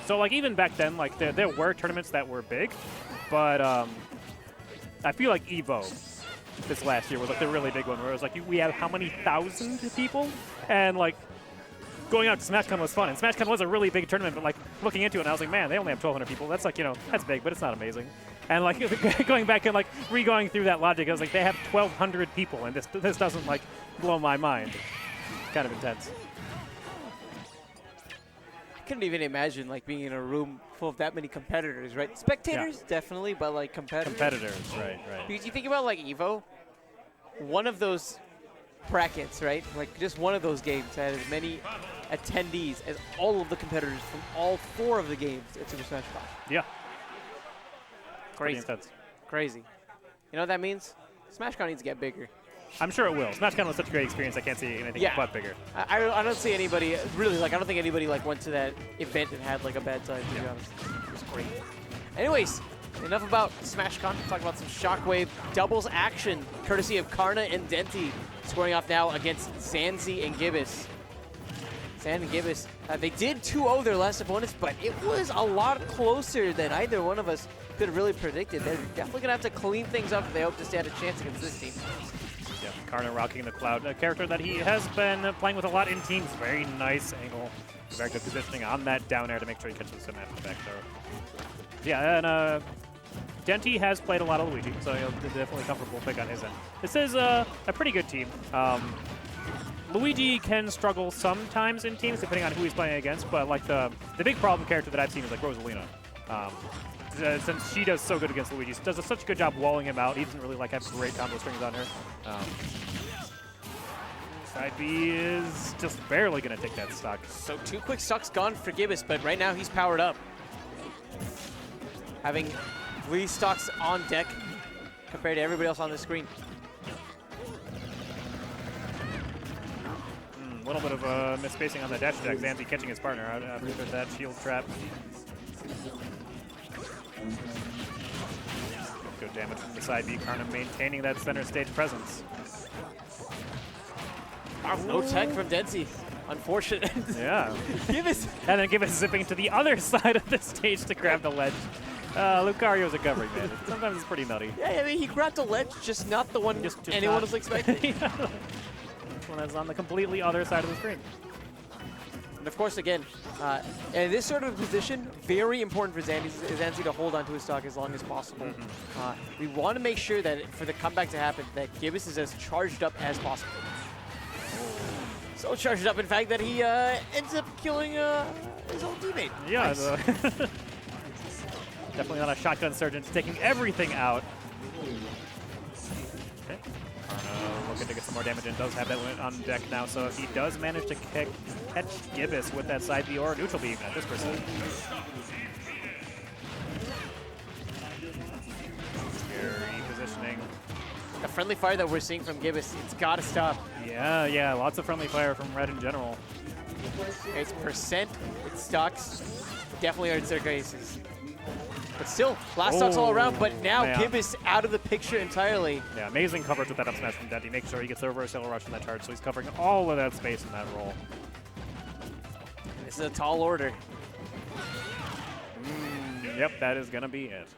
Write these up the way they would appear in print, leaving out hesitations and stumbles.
So like even back then, like there were tournaments that were big, but I feel like Evo this last year was like the really big one where it was like we have how many thousand people, and like going out to SmashCon was fun, and SmashCon was a really big tournament, but like looking into it, and I was like, man, they only have 1,200 people. That's like, you know, that's big, but it's not amazing. And like going back and like re-going through that logic, I was like, they have 1,200 people, and this doesn't like blow my mind. Kind of intense. I couldn't even imagine like being in a room full of that many competitors, right? Spectators, definitely, but like competitors. Competitors, right. Because you think about like Evo, one of those brackets, right? Like just one of those games had as many attendees as all of the competitors from all 4 of the games at Super Smash Bros. Yeah. Crazy. Crazy. You know what that means? SmashCon needs to get bigger. I'm sure it will. SmashCon was such a great experience. I can't see anything but bigger. I don't see anybody really like. I don't think anybody like went to that event and had like a bad time. To be honest, it was great. Anyways, enough about SmashCon. Talk about some Shockwave doubles action, courtesy of Karna and Denti, scoring off now against Xanzy and Gibus. Xanzy and Gibus, they did 2-0 their last opponents, but it was a lot closer than either one of us could have really predicted. They're definitely gonna have to clean things up if they hope to stand a chance against this team. Yeah, Karna rocking the Cloud, a character that he has been playing with a lot in teams. Very nice angle, very good positioning on that down air to make sure he catches him after the back throw. Yeah, and Denti has played a lot of Luigi, so he'll definitely comfortable pick on his end. This is a pretty good team. Luigi can struggle sometimes in teams depending on who he's playing against, but like the big problem character that I've seen is like Rosalina. Since she does so good against Luigi, she does such a good job walling him out. He doesn't really like have great combo strings on her. Side B is just barely going to take that stock. So 2 quick stocks gone for Gibus, but right now he's powered up. Having 3 stocks on deck compared to everybody else on the screen. A little bit of misspacing on the dash attack. Xanzy catching his partner after that shield trap. Good damage from the side B. Karna maintaining that center stage presence. No tech from Denti. Unfortunate. Yeah. Gibus. And then Gibus zipping to the other side of the stage to grab the ledge. Lucario's a covering man. Sometimes it's pretty nutty. Yeah, I mean, he grabbed the ledge, just not the one just anyone was expecting. This one is on the completely other side of the screen. And of course, again, in this sort of position, very important for Xanzy to hold onto his stock as long as possible. We want to make sure that for the comeback to happen, that Gibus is as charged up as possible. So charged up, in fact, that he ends up killing his own teammate. Yeah, nice. Definitely not a shotgun surgeon, taking everything out. Okay. Looking to get some more damage and does have that on deck now, so if he does manage to catch Gibus with that side B or neutral B even at this percent. Scary positioning. The friendly fire that we're seeing from Gibus, it's got to stop. Yeah, lots of friendly fire from Red in general. It's percent, it's stocks, definitely hurts their cases. But still, last stocks all around, but now Gibus out of the picture entirely. Yeah, amazing coverage with that up smash from Denti. Make sure he gets the reverse yellow rush in that charge, so he's covering all of that space in that roll. This is a tall order. Yep, that is going to be it.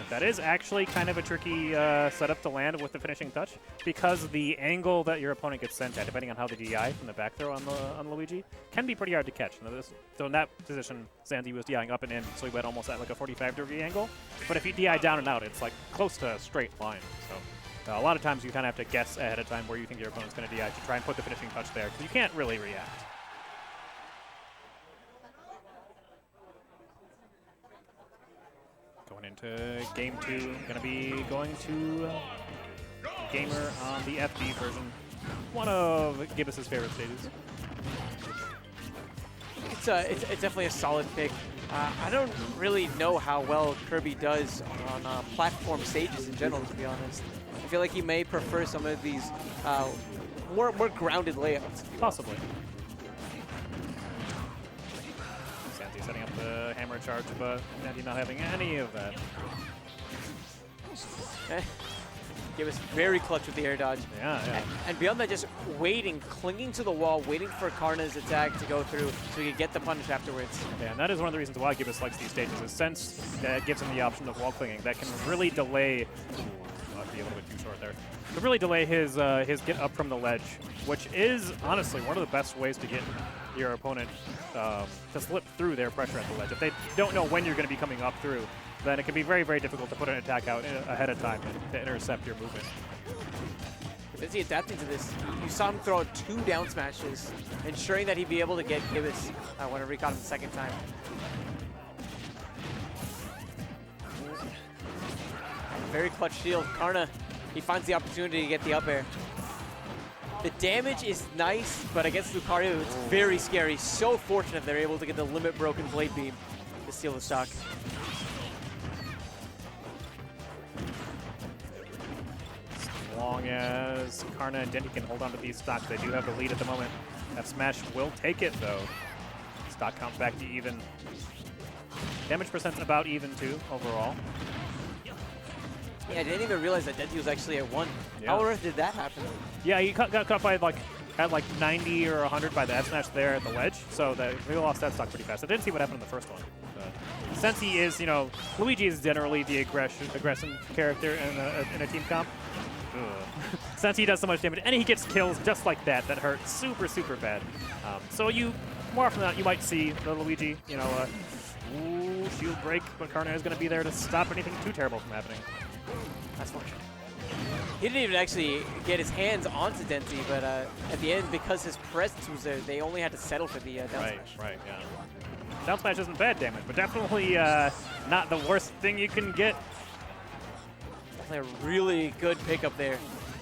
That is actually kind of a tricky setup to land with the finishing touch, because the angle that your opponent gets sent at, depending on how the DI from the back throw on Luigi, can be pretty hard to catch. So in that position, Xanzy was DIing up and in, so he went almost at like a 45-degree angle. But if you DI down and out, it's like close to a straight line. So a lot of times you kind of have to guess ahead of time where you think your opponent's going to DI to try and put the finishing touch there, because you can't really react. Going into game 2, going to be going to Gamer on the FD version. One of Gibus' favorite stages. It's definitely a solid pick. I don't really know how well Kirby does on platform stages in general, to be honest. I feel like he may prefer some of these more grounded layouts. Possibly. Xanzy setting up the hammer charge, but Denti not having any of that. Gibus very clutch with the air dodge. Yeah. And beyond that, just waiting, clinging to the wall, waiting for Karna's attack to go through so he could get the punish afterwards. Yeah, and that is one of the reasons why Gibus likes these stages, is since it gives him the option of wall clinging, that can really delay. Might be a little bit too short there. Could really delay his get up from the ledge, which is honestly one of the best ways to get your opponent to slip through their pressure at the ledge. If they don't know when you're going to be coming up through, then it can be very, very difficult to put an attack out ahead of time and to intercept your movement. Is he adapting to this? You saw him throw 2 down smashes, ensuring that he'd be able to get Gibus whenever he caught him the second time. Very clutch shield. Karna, he finds the opportunity to get the up air. The damage is nice, but against Lucario, it's very scary. So fortunate they're able to get the limit broken blade beam to steal the stock. As long as Karna and Denti can hold on to these stocks, they do have the lead at the moment. F Smash will take it, though. Stock count back to even. Damage percent's about even, too, overall. Yeah, I didn't even realize that Denti was actually at 1. Yeah. How on earth did that happen? Yeah, he got caught by at 90 or 100 by the F Smash there at the ledge, so we lost that stock pretty fast. I didn't see what happened in the first one. But since he is, Luigi is generally the aggressive character in a team comp. Since he does so much damage, and he gets kills just like that, that hurt super, super bad. So more often than not, you might see the Luigi, ooh, shield break, but Karna is going to be there to stop anything too terrible from happening. That's fortunate. He didn't even actually get his hands onto Denti, but at the end, because his presence was there, they only had to settle for the down smash. Right, yeah. Down smash isn't bad damage, but definitely not the worst thing you can get. Definitely a really good pickup there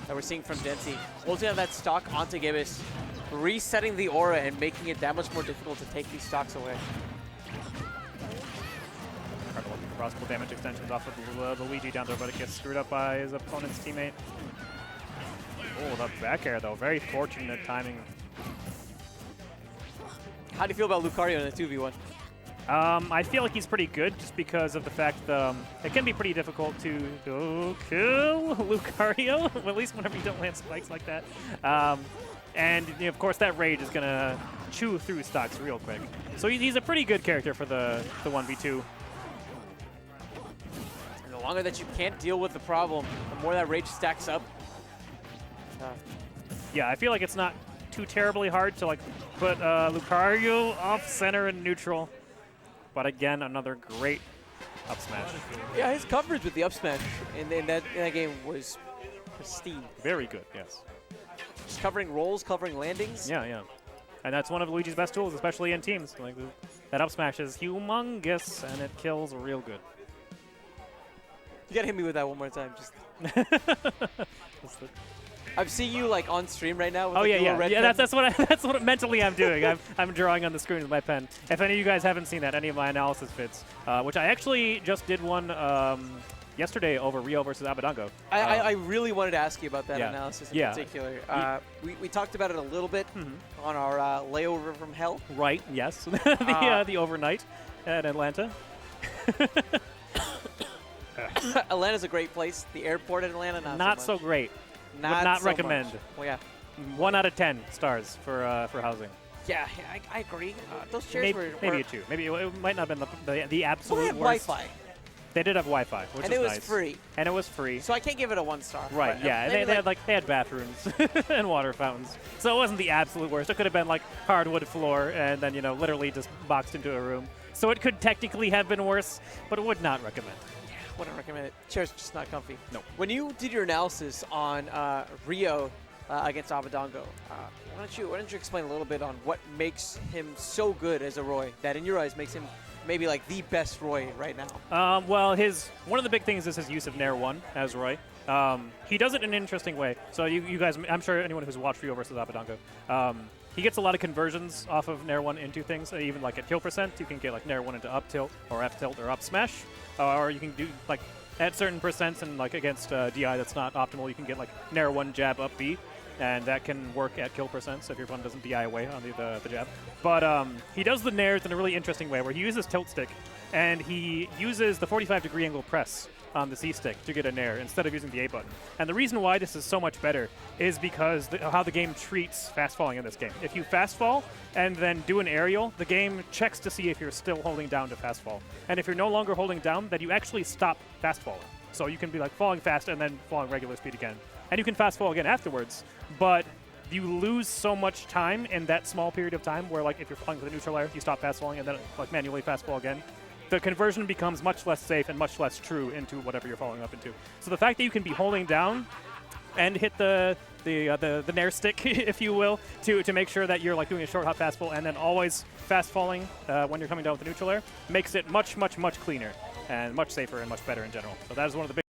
that we're seeing from Denti. Holding on that stock onto Gibus, resetting the aura and making it that much more difficult to take these stocks away. Karna looking for possible damage extensions off of Luigi down there, but it gets screwed up by his opponent's teammate. Oh, the back air, though. Very fortunate timing. How do you feel about Lucario in the 2v1? I feel like he's pretty good just because of the fact that it can be pretty difficult to kill Lucario, at least whenever you don't land spikes like that. And of course, that rage is going to chew through stocks real quick. So he's a pretty good character for the 1v2. And the longer that you can't deal with the problem, the more that rage stacks up. Yeah, I feel like it's not too terribly hard to put Lucario off center and neutral. But again, another great up smash. Yeah, his coverage with the up smash in that game was pristine. Very good, yes. Just covering rolls, covering landings. Yeah. And that's one of Luigi's best tools, especially in teams. That up smash is humongous, and it kills real good. You gotta hit me with that one more time. Just. I'm seeing you on stream right now. With Yeah. That's what mentally I'm doing. I'm drawing on the screen with my pen. If any of you guys haven't seen that, any of my analysis vids, which I actually just did one yesterday over Rio versus Abadango. I really wanted to ask you about that analysis in particular. We talked about it a little bit on our layover from hell. Right. Yes. the overnight at Atlanta. Atlanta's a great place. The airport in Atlanta, not so great. Would not so recommend. Much. Well, yeah. 1 out of 10 stars for housing. Yeah, I agree. Those chairs were maybe a 2. Maybe it might not have been the absolute they had worst. Wi-Fi. They did have Wi-Fi, which is nice. And it was free. And it was free. So I can't give it a 1 star. Right. Yeah. And they had bathrooms and water fountains. So it wasn't the absolute worst. It could have been hardwood floor and then literally just boxed into a room. So it could technically have been worse, but it would not recommend. Wouldn't recommend it. Chair's just not comfy. No. When you did your analysis on Rio against Abadango, why don't you explain a little bit on what makes him so good as a Roy, that in your eyes makes him maybe the best Roy right now? Well, one of the big things is his use of Nair 1 as Roy. He does it in an interesting way. So you guys, I'm sure anyone who's watched Rio versus Abadango, he gets a lot of conversions off of Nair 1 into things. Even at kill percent, you can get Nair 1 into up tilt or F tilt or up smash. Or you can do at certain percents and against DI that's not optimal, you can get Nair 1 jab up B. And that can work at kill percents if your opponent doesn't DI away on the jab. But he does the nairs in a really interesting way where he uses tilt stick and he uses the 45-degree angle press on the C stick to get a nair instead of using the A button. And the reason why this is so much better is because how the game treats fast falling in this game. If you fast fall and then do an aerial, the game checks to see if you're still holding down to fast fall. And if you're no longer holding down, then you actually stop fast falling. So you can be like falling fast and then falling regular speed again. And you can fast fall again afterwards, but you lose so much time in that small period of time where, like, if you're falling with a neutral air, you stop fast falling and then like manually fast fall again. The conversion becomes much less safe and much less true into whatever you're falling up into. So the fact that you can be holding down and hit the nair stick, if you will, to make sure that you're like doing a short hop fast fall and then always fast falling when you're coming down with the neutral air makes it much, much, much cleaner and much safer and much better in general. So that is one of the big